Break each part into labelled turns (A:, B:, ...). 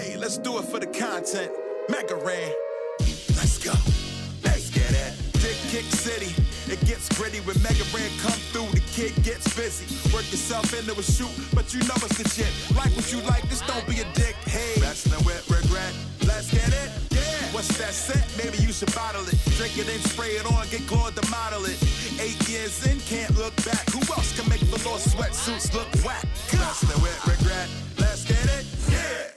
A: Hey, let's do it for the content. Mega Ran. Let's go. Let's get it. Dick Kick City. It gets gritty when Mega Ran come through. The kid gets busy. Work yourself into a shoot, but you know it's legit. Like what you like, just don't be a dick. Hey, wrestling with regret. Let's get it. Yeah. What's that set? Maybe you should bottle it. Drink it and spray it on. Get Claude to model it. 8 years in, can't look back. Who else can make the Lord sweatsuits look whack? Wrestling with regret. Let's get it. Yeah.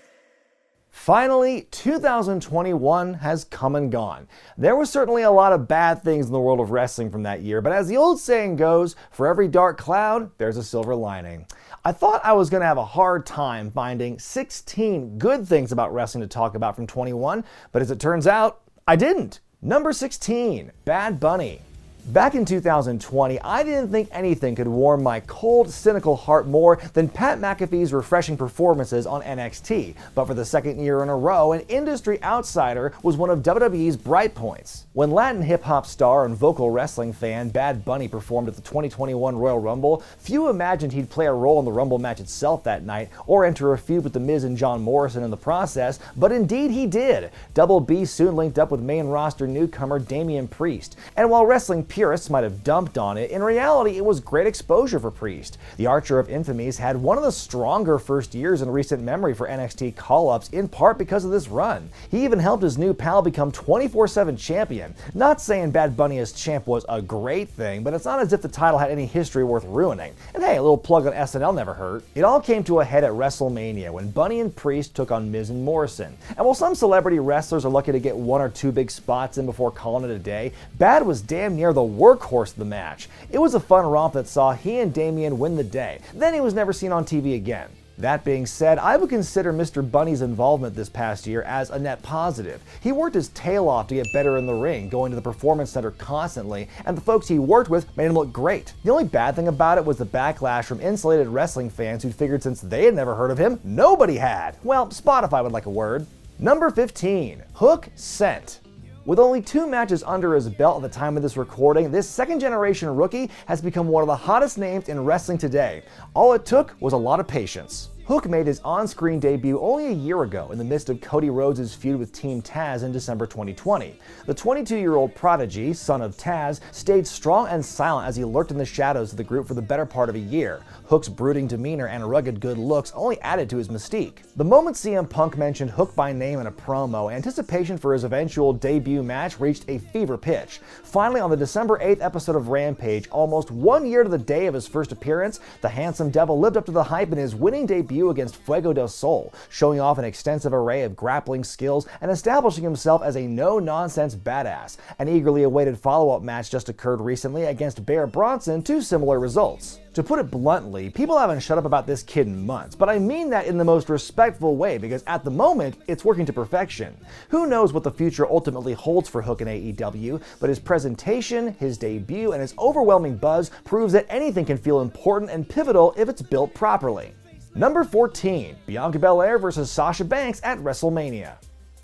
B: Finally, 2021 has come and gone. There was certainly a lot of bad things in the world of wrestling from that year, but as the old saying goes, for every dark cloud, there's a silver lining. I thought I was going to have a hard time finding 16 good things about wrestling to talk about from 21, but as it turns out, I didn't. Number 16, Bad Bunny. Back in 2020, I didn't think anything could warm my cold, cynical heart more than Pat McAfee's refreshing performances on NXT. But for the second year in a row, an industry outsider was one of WWE's bright points. When Latin hip-hop star and vocal wrestling fan Bad Bunny performed at the 2021 Royal Rumble, few imagined he'd play a role in the Rumble match itself that night, or enter a feud with The Miz and John Morrison in the process, but indeed he did. Double B soon linked up with main roster newcomer Damian Priest. And while wrestling purists might have dumped on it, in reality it was great exposure for Priest. The Archer of Infamies had one of the stronger first years in recent memory for NXT call-ups, in part because of this run. He even helped his new pal become 24/7 champion. Not saying Bad Bunny as champ was a great thing, but it's not as if the title had any history worth ruining. And hey, a little plug on SNL never hurt. It all came to a head at WrestleMania when Bunny and Priest took on Miz and Morrison. And while some celebrity wrestlers are lucky to get one or two big spots in before calling it a day, Bad was damn near the workhorse of the match. It was a fun romp that saw he and Damian win the day. Then he was never seen on TV again. That being said, I would consider Mr. Bunny's involvement this past year as a net positive. He worked his tail off to get better in the ring, going to the Performance Center constantly, and the folks he worked with made him look great. The only bad thing about it was the backlash from insulated wrestling fans who figured since they had never heard of him, nobody had. Well, Spotify would like a word. Number 15, Hook Sent. With only 2 matches under his belt at the time of this recording, this second-generation rookie has become one of the hottest names in wrestling today. All it took was a lot of patience. Hook made his on-screen debut only a year ago in the midst of Cody Rhodes' feud with Team Taz in December 2020. The 22-year-old prodigy, son of Taz, stayed strong and silent as he lurked in the shadows of the group for the better part of a year. Hook's brooding demeanor and rugged good looks only added to his mystique. The moment CM Punk mentioned Hook by name in a promo, anticipation for his eventual debut match reached a fever pitch. Finally, on the December 8th episode of Rampage, almost 1 year to the day of his first appearance, the handsome devil lived up to the hype in his winning debut against Fuego del Sol, showing off an extensive array of grappling skills and establishing himself as a no-nonsense badass. An eagerly awaited follow-up match just occurred recently against Bear Bronson to similar results. To put it bluntly, people haven't shut up about this kid in months, but I mean that in the most respectful way because at the moment, it's working to perfection. Who knows what the future ultimately holds for Hook in AEW, but his presentation, his debut, and his overwhelming buzz proves that anything can feel important and pivotal if it's built properly. Number 14, Bianca Belair vs. Sasha Banks at WrestleMania.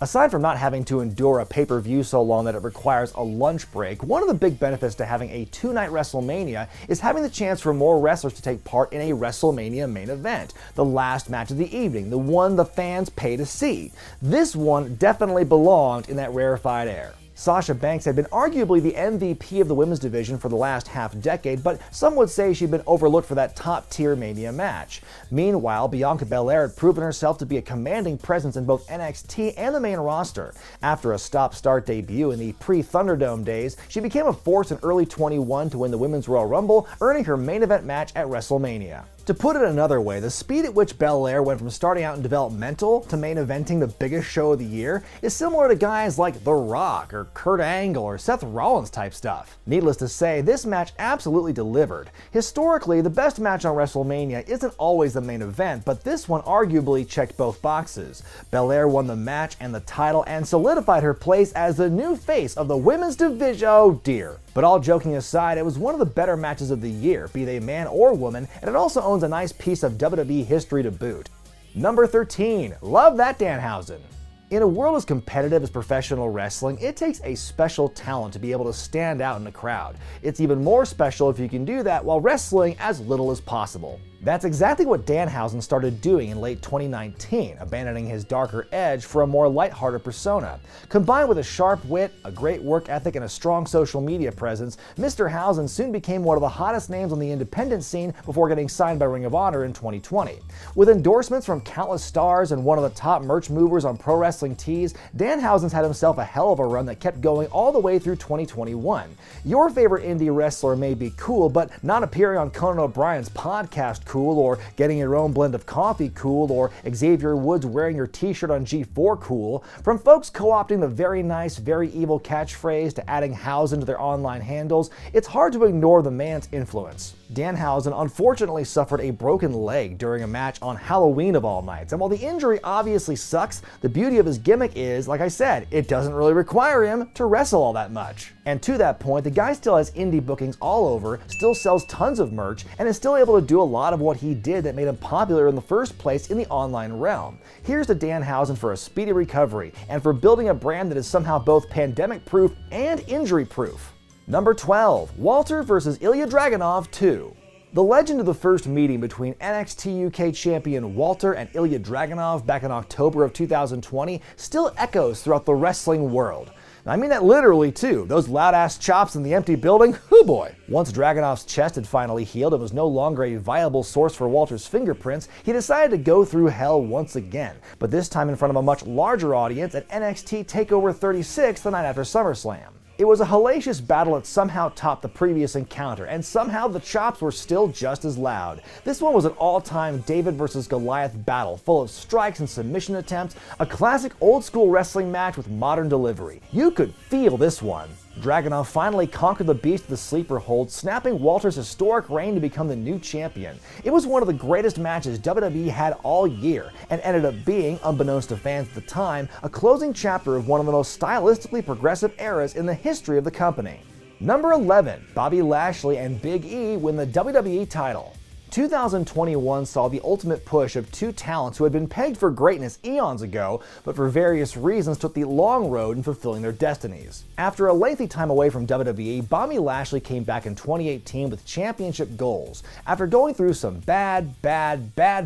B: Aside from not having to endure a pay-per-view so long that it requires a lunch break, one of the big benefits to having a 2-night WrestleMania is having the chance for more wrestlers to take part in a WrestleMania main event, the last match of the evening, the one the fans pay to see. This one definitely belonged in that rarefied air. Sasha Banks had been arguably the MVP of the women's division for the last half-decade, but some would say she'd been overlooked for that top-tier Mania match. Meanwhile, Bianca Belair had proven herself to be a commanding presence in both NXT and the main roster. After a stop-start debut in the pre-Thunderdome days, she became a force in early 21 to win the Women's Royal Rumble, earning her main event match at WrestleMania. To put it another way, the speed at which Belair went from starting out in developmental to main eventing the biggest show of the year is similar to guys like The Rock or Kurt Angle or Seth Rollins type stuff. Needless to say, this match absolutely delivered. Historically, the best match on WrestleMania isn't always the main event, but this one arguably checked both boxes. Belair won the match and the title and solidified her place as the new face of the women's division. Oh dear. But all joking aside, it was one of the better matches of the year, be they man or woman, and it also owns a nice piece of WWE history to boot. Number 13, love that Danhausen. In a world as competitive as professional wrestling, it takes a special talent to be able to stand out in a crowd. It's even more special if you can do that while wrestling as little as possible. That's exactly what Danhausen started doing in late 2019, abandoning his darker edge for a more lighthearted persona. Combined with a sharp wit, a great work ethic, and a strong social media presence, Mr. Hausen soon became one of the hottest names on the independent scene before getting signed by Ring of Honor in 2020. With endorsements from countless stars and one of the top merch movers on Pro Wrestling Tees, Danhausen's had himself a hell of a run that kept going all the way through 2021. Your favorite indie wrestler may be cool, but not appearing on Conan O'Brien's podcast cool, or getting your own blend of coffee cool, or Xavier Woods wearing your t-shirt on G4 cool. From folks co-opting the very nice, very evil catchphrase to adding Hausen to their online handles, it's hard to ignore the man's influence. Danhausen unfortunately suffered a broken leg during a match on Halloween of all nights, and while the injury obviously sucks, the beauty of his gimmick is, like I said, it doesn't really require him to wrestle all that much. And to that point, the guy still has indie bookings all over, still sells tons of merch, and is still able to do a lot of what he did that made him popular in the first place in the online realm. Here's to Danhausen for a speedy recovery, and for building a brand that is somehow both pandemic-proof and injury-proof. Number 12, Walter vs. Ilja Dragunov 2. The legend of the first meeting between NXT UK champion Walter and Ilja Dragunov back in October of 2020 still echoes throughout the wrestling world. I mean that literally too. Those loud-ass chops in the empty building, hoo boy. Once Dragunov's chest had finally healed and was no longer a viable source for Walter's fingerprints, he decided to go through hell once again, but this time in front of a much larger audience at NXT TakeOver 36 the night after SummerSlam. It was a hellacious battle that somehow topped the previous encounter, and somehow the chops were still just as loud. This one was an all-time David versus Goliath battle, full of strikes and submission attempts, a classic old-school wrestling match with modern delivery. You could feel this one. Dragunov finally conquered the beast of the sleeper hold, snapping Walter's historic reign to become the new champion. It was one of the greatest matches WWE had all year, and ended up being, unbeknownst to fans at the time, a closing chapter of one of the most stylistically progressive eras in the history of the company. Number 11, Bobby Lashley and Big E win the WWE title. 2021 saw the ultimate push of two talents who had been pegged for greatness eons ago, but for various reasons took the long road in fulfilling their destinies. After a lengthy time away from WWE, Bobby Lashley came back in 2018 with championship goals. After going through some bad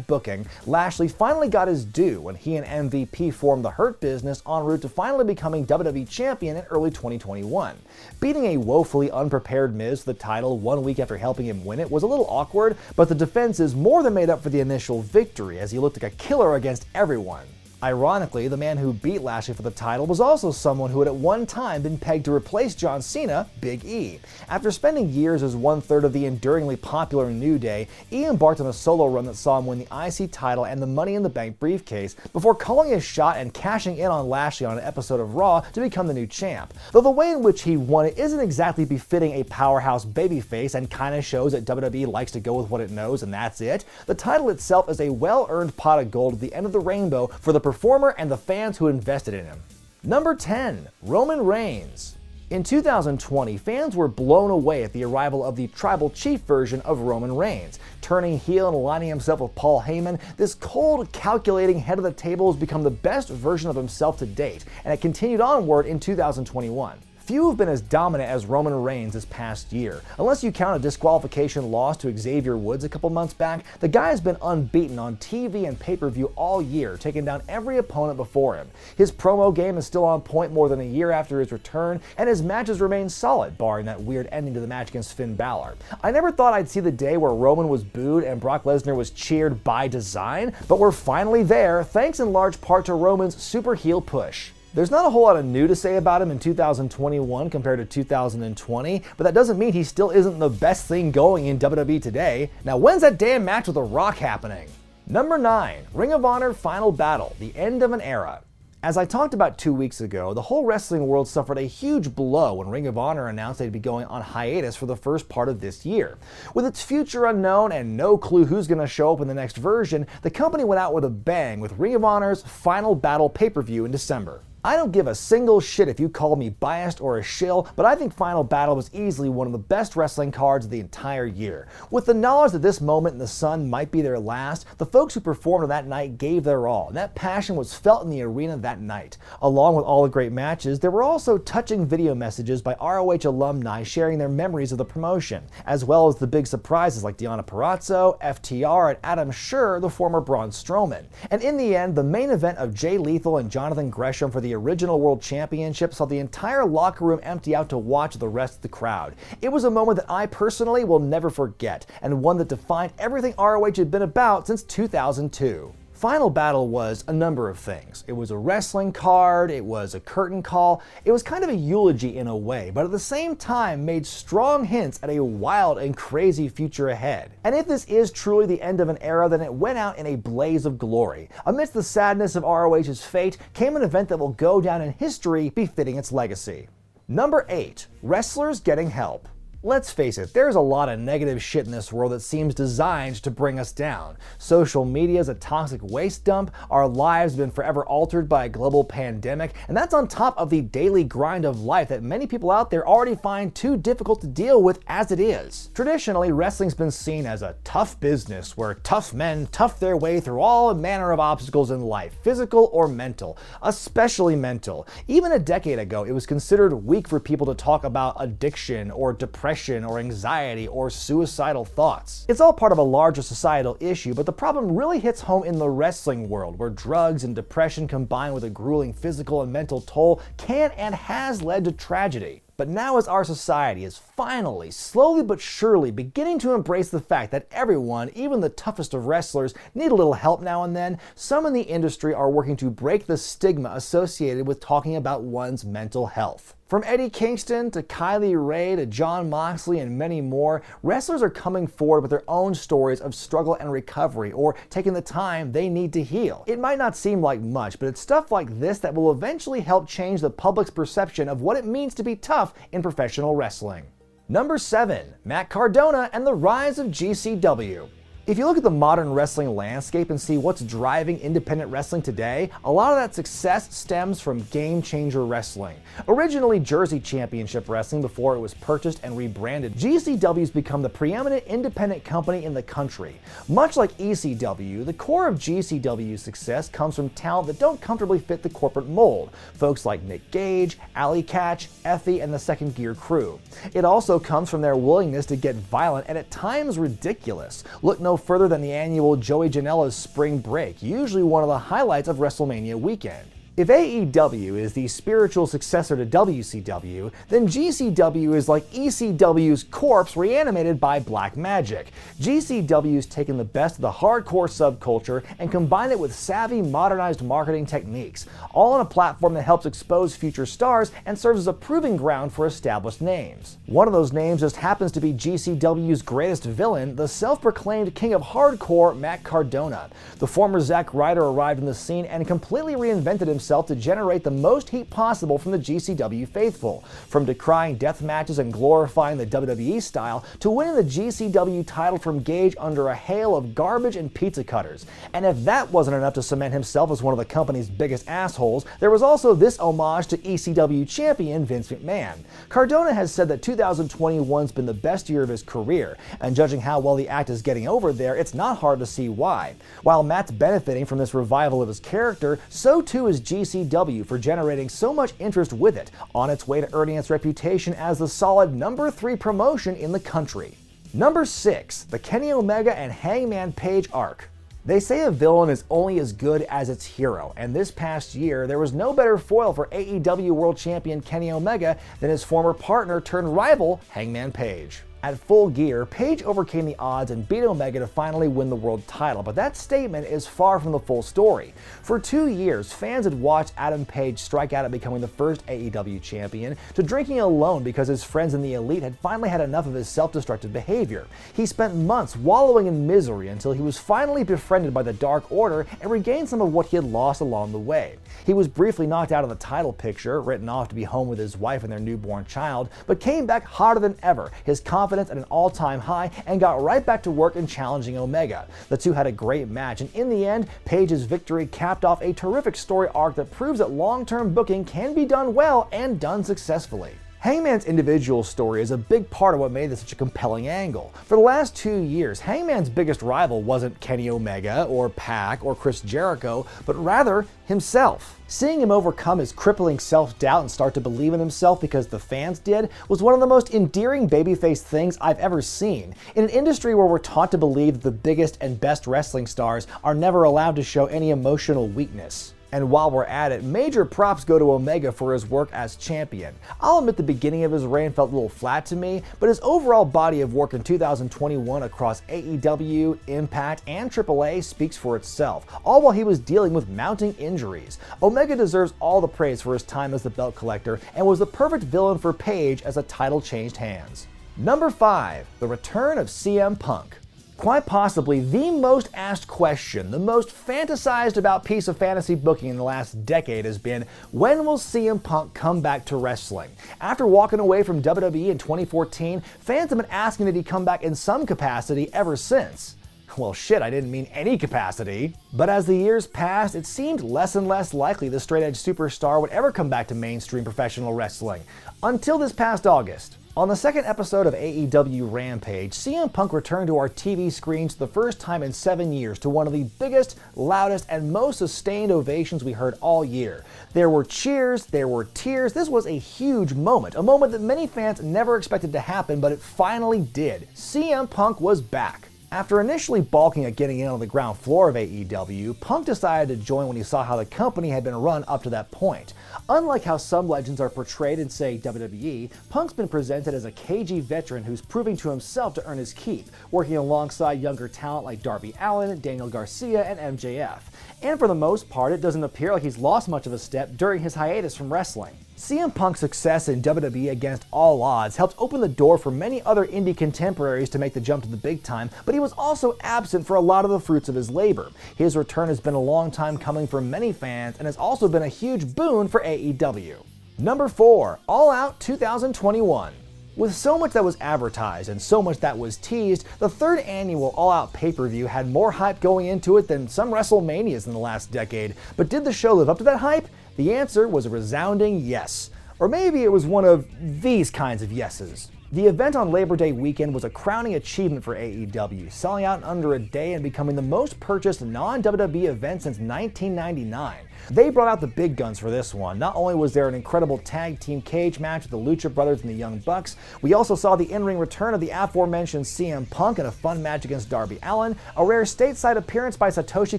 B: booking, Lashley finally got his due when he and MVP formed the Hurt Business en route to finally becoming WWE champion in early 2021. Beating a woefully unprepared Miz for the title 1 week after helping him win it was a little awkward, but the defenses more than made up for the initial victory as he looked like a killer against everyone. Ironically, the man who beat Lashley for the title was also someone who had at one time been pegged to replace John Cena, Big E. After spending years as one-third of the enduringly popular New Day, E embarked on a solo run that saw him win the IC title and the Money in the Bank briefcase, before calling his shot and cashing in on Lashley on an episode of Raw to become the new champ. Though the way in which he won it isn't exactly befitting a powerhouse babyface and kinda shows that WWE likes to go with what it knows and that's it, the title itself is a well-earned pot of gold at the end of the rainbow for the performer and the fans who invested in him. Number 10, Roman Reigns. In 2020, fans were blown away at the arrival of the Tribal Chief version of Roman Reigns. Turning heel and aligning himself with Paul Heyman, this cold, calculating head of the table has become the best version of himself to date, and it continued onward in 2021. Few have been as dominant as Roman Reigns this past year. Unless you count a disqualification loss to Xavier Woods a couple months back, the guy has been unbeaten on TV and pay-per-view all year, taking down every opponent before him. His promo game is still on point more than a year after his return, and his matches remain solid, barring that weird ending to the match against Finn Balor. I never thought I'd see the day where Roman was booed and Brock Lesnar was cheered by design, but we're finally there, thanks in large part to Roman's super heel push. There's not a whole lot of new to say about him in 2021 compared to 2020, but that doesn't mean he still isn't the best thing going in WWE today. Now when's that damn match with The Rock happening? Number 9, Ring of Honor Final Battle, the end of an era. As I talked about 2 weeks ago, the whole wrestling world suffered a huge blow when Ring of Honor announced they'd be going on hiatus for the first part of this year. With its future unknown and no clue who's going to show up in the next version, the company went out with a bang with Ring of Honor's Final Battle pay-per-view in December. I don't give a single shit if you call me biased or a shill, but I think Final Battle was easily one of the best wrestling cards of the entire year. With the knowledge that this moment in the sun might be their last, the folks who performed on that night gave their all, and that passion was felt in the arena that night. Along with all the great matches, there were also touching video messages by ROH alumni sharing their memories of the promotion, as well as the big surprises like Deonna Purrazzo, FTR, and Adam Scherr, the former Braun Strowman. And in the end, the main event of Jay Lethal and Jonathan Gresham for the original World Championship saw the entire locker room empty out to watch the rest of the crowd. It was a moment that I personally will never forget, and one that defined everything ROH had been about since 2002. Final Battle was a number of things. It was a wrestling card, it was a curtain call, it was kind of a eulogy in a way, but at the same time made strong hints at a wild and crazy future ahead. And if this is truly the end of an era, then it went out in a blaze of glory. Amidst the sadness of ROH's fate came an event that will go down in history befitting its legacy. Number 8. Wrestlers getting help. Let's face it, there's a lot of negative shit in this world that seems designed to bring us down. Social media is a toxic waste dump, our lives have been forever altered by a global pandemic, and that's on top of the daily grind of life that many people out there already find too difficult to deal with as it is. Traditionally, wrestling's been seen as a tough business where tough men tough their way through all manner of obstacles in life, physical or mental, especially mental. Even a decade ago, it was considered weak for people to talk about addiction or depression or anxiety or suicidal thoughts. It's all part of a larger societal issue, but the problem really hits home in the wrestling world, where drugs and depression combined with a grueling physical and mental toll can and has led to tragedy. But now as our society is finally, slowly but surely beginning to embrace the fact that everyone, even the toughest of wrestlers, need a little help now and then, some in the industry are working to break the stigma associated with talking about one's mental health. From Eddie Kingston to Kylie Ray to Jon Moxley and many more, wrestlers are coming forward with their own stories of struggle and recovery, or taking the time they need to heal. It might not seem like much, but it's stuff like this that will eventually help change the public's perception of what it means to be tough in professional wrestling. Number 7. Matt Cardona and the rise of GCW. If you look at the modern wrestling landscape and see what's driving independent wrestling today, a lot of that success stems from Game Changer Wrestling. Originally Jersey Championship Wrestling before it was purchased and rebranded, GCW's become the preeminent independent company in the country. Much like ECW, the core of GCW's success comes from talent that don't comfortably fit the corporate mold. Folks like Nick Gage, Alley Catch, Effie, and the Second Gear crew. It also comes from their willingness to get violent and at times ridiculous. Look no further than the annual Joey Janela's Spring Break, usually one of the highlights of WrestleMania weekend. If AEW is the spiritual successor to WCW, then GCW is like ECW's corpse reanimated by black magic. GCW's taken the best of the hardcore subculture and combined it with savvy, modernized marketing techniques, all on a platform that helps expose future stars and serves as a proving ground for established names. One of those names just happens to be GCW's greatest villain, the self-proclaimed king of hardcore, Matt Cardona. The former Zack Ryder arrived on the scene and completely reinvented himself to generate the most heat possible from the GCW faithful, from decrying death matches and glorifying the WWE style to winning the GCW title from Gage under a hail of garbage and pizza cutters. And if that wasn't enough to cement himself as one of the company's biggest assholes, there was also this homage to ECW champion Vince McMahon. Cardona has said that 2021's been the best year of his career, and judging how well the act is getting over there, it's not hard to see why. While Matt's benefiting from this revival of his character, so too is GCW for generating so much interest with it, on its way to earning its reputation as the solid number 3 promotion in the country. Number 6. The Kenny Omega and Hangman Page arc. They say a villain is only as good as its hero, and this past year there was no better foil for AEW World Champion Kenny Omega than his former partner turned rival, Hangman Page. At Full Gear, Page overcame the odds and beat Omega to finally win the world title, but that statement is far from the full story. For 2 years, fans had watched Adam Page strike out at becoming the first AEW champion, to drinking alone because his friends in the Elite had finally had enough of his self-destructive behavior. He spent months wallowing in misery until he was finally befriended by the Dark Order and regained some of what he had lost along the way. He was briefly knocked out of the title picture, written off to be home with his wife and their newborn child, but came back hotter than ever, his confidence confidence at an all-time high and got right back to work in challenging Omega. The two had a great match, and in the end, Page's victory capped off a terrific story arc that proves that long-term booking can be done well and done successfully. Hangman's individual story is a big part of what made this such a compelling angle. For the last 2 years, Hangman's biggest rival wasn't Kenny Omega or Pac or Chris Jericho, but rather himself. Seeing him overcome his crippling self-doubt and start to believe in himself because the fans did was one of the most endearing babyface things I've ever seen. In an industry where we're taught to believe that the biggest and best wrestling stars are never allowed to show any emotional weakness. And while we're at it, major props go to Omega for his work as champion. I'll admit the beginning of his reign felt a little flat to me, but his overall body of work in 2021 across AEW, Impact, and AAA speaks for itself, all while he was dealing with mounting injuries. Omega deserves all the praise for his time as the belt collector and was the perfect villain for Page as the title changed hands. Number 5. The return of CM Punk. Quite possibly the most asked question, the most fantasized about piece of fantasy booking in the last decade has been, when will CM Punk come back to wrestling? After walking away from WWE in 2014, fans have been asking that he come back in some capacity ever since. Well shit, I didn't mean any capacity. But as the years passed, it seemed less and less likely the straight-edge superstar would ever come back to mainstream professional wrestling. Until this past August. On the second episode of AEW Rampage, CM Punk returned to our TV screens for the first time in 7 years to one of the biggest, loudest, and most sustained ovations we heard all year. There were cheers, there were tears. This was a huge moment, a moment that many fans never expected to happen, but it finally did. CM Punk was back. After initially balking at getting in on the ground floor of AEW, Punk decided to join when he saw how the company had been run up to that point. Unlike how some legends are portrayed in, say, WWE, Punk's been presented as a cagey veteran who's proving to himself to earn his keep, working alongside younger talent like Darby Allin, Daniel Garcia, and MJF. And for the most part, it doesn't appear like he's lost much of a step during his hiatus from wrestling. CM Punk's success in WWE against all odds helped open the door for many other indie contemporaries to make the jump to the big time, but he was also absent for a lot of the fruits of his labor. His return has been a long time coming for many fans and has also been a huge boon for AEW. Number 4. All Out 2021. With so much that was advertised and so much that was teased, the third annual All Out pay-per-view had more hype going into it than some WrestleManias in the last decade. But did the show live up to that hype? The answer was a resounding yes. Or maybe it was one of these kinds of yeses. The event on Labor Day weekend was a crowning achievement for AEW, selling out in under a day and becoming the most purchased non-WWE event since 1999. They brought out the big guns for this one. Not only was there an incredible tag team cage match with the Lucha Brothers and the Young Bucks, we also saw the in-ring return of the aforementioned CM Punk in a fun match against Darby Allin, a rare stateside appearance by Satoshi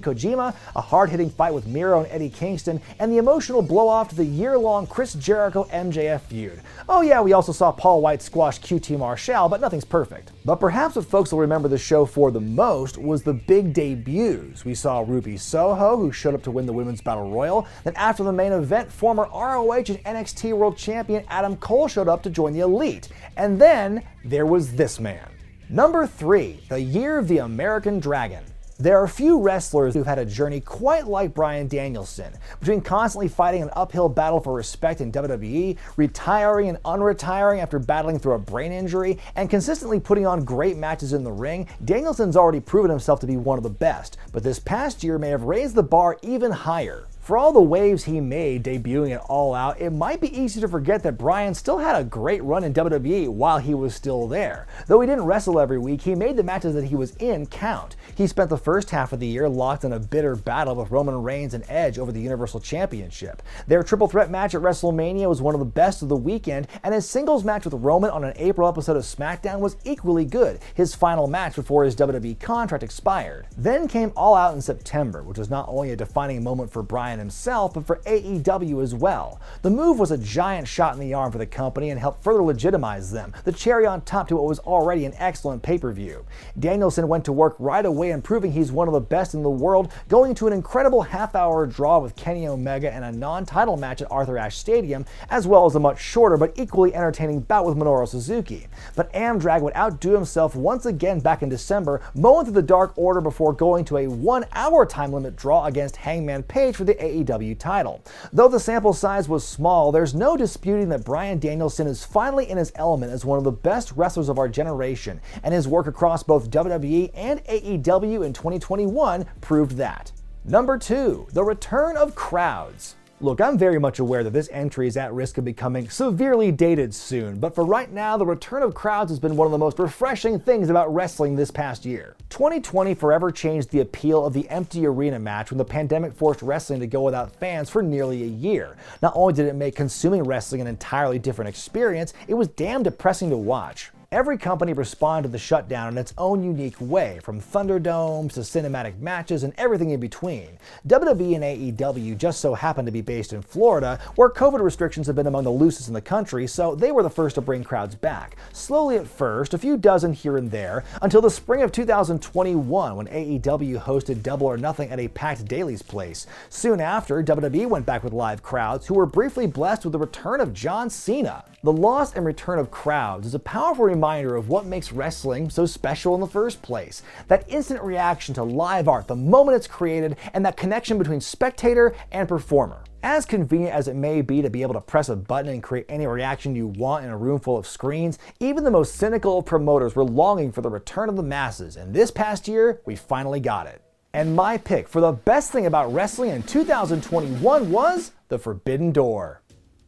B: Kojima, a hard-hitting fight with Miro and Eddie Kingston, and the emotional blow-off to the year-long Chris Jericho-MJF feud. Oh yeah, we also saw Paul White squash QT Marshall, but nothing's perfect. But perhaps what folks will remember the show for the most was the big debuts. We saw Ruby Soho, who showed up to win the Women's Battle Royal. Then after the main event, former ROH and NXT World Champion Adam Cole showed up to join the Elite. And then there was this man. Number 3, the year of the American Dragon. There are few wrestlers who've had a journey quite like Bryan Danielson, between constantly fighting an uphill battle for respect in WWE, retiring and unretiring after battling through a brain injury, and consistently putting on great matches in the ring. Danielson's already proven himself to be one of the best, but this past year may have raised the bar even higher. For all the waves he made debuting at All Out, it might be easy to forget that Bryan still had a great run in WWE while he was still there. Though he didn't wrestle every week, he made the matches that he was in count. He spent the first half of the year locked in a bitter battle with Roman Reigns and Edge over the Universal Championship. Their triple threat match at WrestleMania was one of the best of the weekend, and his singles match with Roman on an April episode of SmackDown was equally good, his final match before his WWE contract expired. Then came All Out in September, which was not only a defining moment for Bryan himself, but for AEW as well. The move was a giant shot in the arm for the company and helped further legitimize them, the cherry on top to what was already an excellent pay-per-view. Danielson went to work right away and proving he's one of the best in the world, going into an incredible half-hour draw with Kenny Omega and a non-title match at Arthur Ashe Stadium, as well as a much shorter but equally entertaining bout with Minoru Suzuki. But Amdrag would outdo himself once again back in December, mowing through the Dark Order before going to a 1-hour time limit draw against Hangman Page for the AEW title. Though the sample size was small, there's no disputing that Bryan Danielson is finally in his element as one of the best wrestlers of our generation, and his work across both WWE and AEW in 2021 proved that. Number 2, the return of crowds. Look, I'm very much aware that this entry is at risk of becoming severely dated soon, but for right now, the return of crowds has been one of the most refreshing things about wrestling this past year. 2020 forever changed the appeal of the empty arena match when the pandemic forced wrestling to go without fans for nearly a year. Not only did it make consuming wrestling an entirely different experience, it was damn depressing to watch. Every company responded to the shutdown in its own unique way, from Thunderdomes to cinematic matches and everything in between. WWE and AEW just so happened to be based in Florida, where COVID restrictions have been among the loosest in the country, so they were the first to bring crowds back. Slowly at first, a few dozen here and there, until the spring of 2021 when AEW hosted Double or Nothing at a packed Daly's Place. Soon after, WWE went back with live crowds, who were briefly blessed with the return of John Cena. The loss and return of crowds is a powerful reminder of what makes wrestling so special in the first place. That instant reaction to live art the moment it's created, and that connection between spectator and performer. As convenient as it may be to be able to press a button and create any reaction you want in a room full of screens, even the most cynical of promoters were longing for the return of the masses, and this past year, we finally got it. And my pick for the best thing about wrestling in 2021 was the Forbidden Door.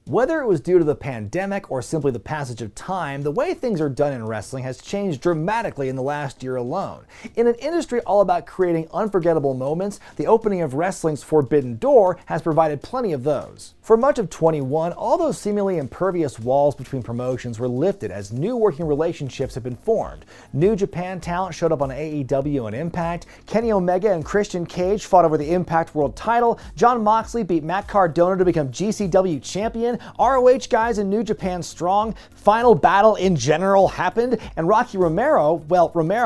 B: Whether it was due to the pandemic or simply the passage of time, the way things are done in wrestling has changed dramatically in the last year alone. In an industry all about creating unforgettable moments, the opening of wrestling's Forbidden Door has provided plenty of those. For much of 21, all those seemingly impervious walls between promotions were lifted as new working relationships have been formed. New Japan talent showed up on AEW and Impact, Kenny Omega and Christian Cage fought over the Impact World title, Jon Moxley beat Matt Cardona to become GCW champion, ROH guys in New Japan Strong, Final Battle in general happened, and Rocky Romero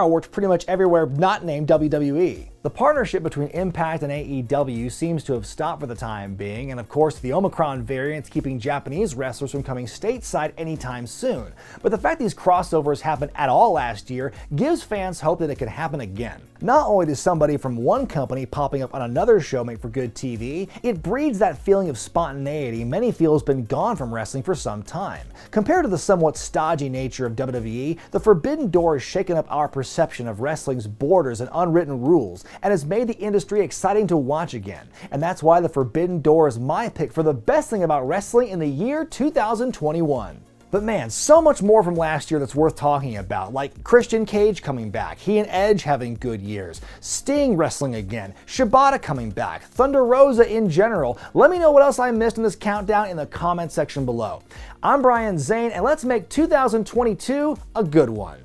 B: worked pretty much everywhere not named WWE. The partnership between Impact and AEW seems to have stopped for the time being, and of course the Omicron variant's keeping Japanese wrestlers from coming stateside anytime soon. But the fact these crossovers happened at all last year gives fans hope that it can happen again. Not only does somebody from one company popping up on another show make for good TV, it breeds that feeling of spontaneity many feel has been gone from wrestling for some time. Compared to the somewhat stodgy nature of WWE, the Forbidden Door has shaken up our perception of wrestling's borders and unwritten rules, and has made the industry exciting to watch again. And that's why the Forbidden Door is my pick for the best thing about wrestling in the year 2021. But man, so much more from last year that's worth talking about, like Christian Cage coming back, he and Edge having good years, Sting wrestling again, Shibata coming back, Thunder Rosa in general. Let me know what else I missed in this countdown in the comment section below. I'm Brian Zane, and let's make 2022 a good one.